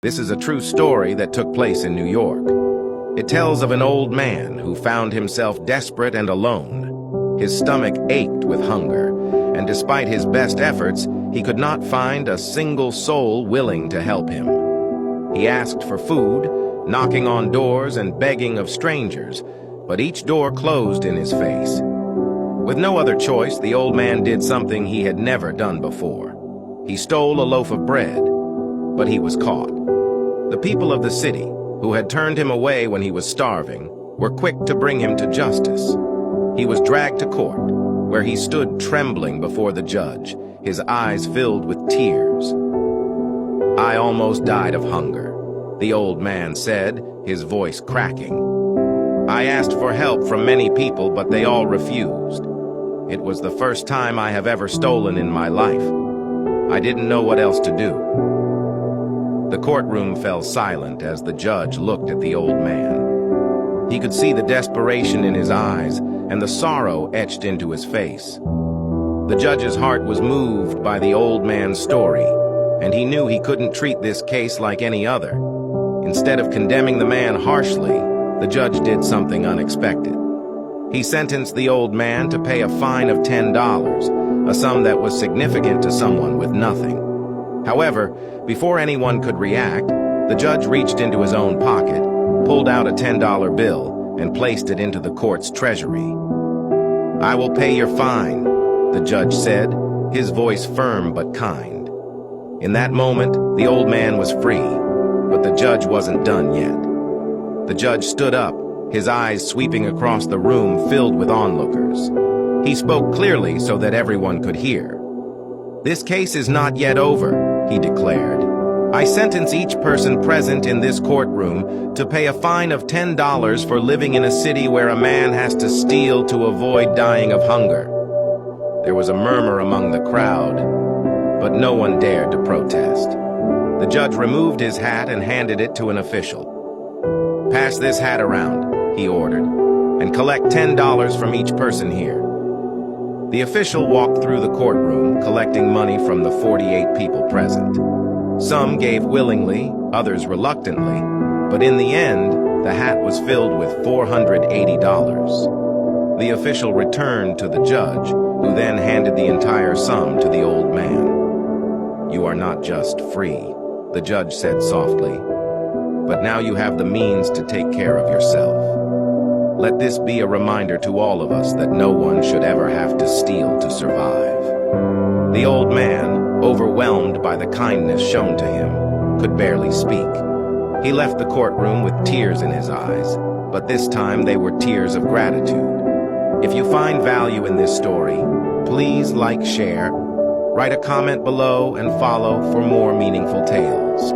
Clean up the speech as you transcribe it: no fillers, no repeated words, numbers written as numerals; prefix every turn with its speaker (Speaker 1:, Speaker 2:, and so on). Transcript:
Speaker 1: This is a true story that took place in New York. It tells of an old man who found himself desperate and alone. His stomach ached with hunger, and despite his best efforts, he could not find a single soul willing to help him. He asked for food, knocking on doors and begging of strangers, but each door closed in his face. With no other choice, the old man did something he had never done before. He stole a loaf of bread, but he was caught. The people of the city, who had turned him away when he was starving, were quick to bring him to justice. He was dragged to court, where he stood trembling before the judge, his eyes filled with tears. "I almost died of hunger," the old man said, his voice cracking. "I asked for help from many people, but they all refused. It was the first time I have ever stolen in my life. I didn't know what else to do." The courtroom fell silent as the judge looked at the old man. He could see the desperation in his eyes and the sorrow etched into his face. The judge's heart was moved by the old man's story, and he knew he couldn't treat this case like any other. Instead of condemning the man harshly, the judge did something unexpected. He sentenced the old man to pay a fine of $10, a sum that was significant to someone with nothing. However, before anyone could react, the judge reached into his own pocket, pulled out a $10 bill, and placed it into the court's treasury. "I will pay your fine," the judge said, his voice firm but kind. In that moment, the old man was free, but the judge wasn't done yet. The judge stood up, his eyes sweeping across the room filled with onlookers. He spoke clearly so that everyone could hear. "This case is not yet over," he declared. "I sentence each person present in this courtroom to pay a fine of $10 for living in a city where a man has to steal to avoid dying of hunger." There was a murmur among the crowd, but no one dared to protest. The judge removed his hat and handed it to an official. "Pass this hat around," he ordered, "and collect $10 from each person here." The official walked through the courtroom, collecting money from the 48 people present. Some gave willingly, others reluctantly, but in the end, the hat was filled with $480. The official returned to the judge, who then handed the entire sum to the old man. "You are not just free," the judge said softly, "but now you have the means to take care of yourself. Let this be a reminder to all of us that no one should ever have to steal to survive." The old man, overwhelmed by the kindness shown to him, could barely speak. He left the courtroom with tears in his eyes, but this time they were tears of gratitude. If you find value in this story, please like, share, write a comment below, and follow for more meaningful tales.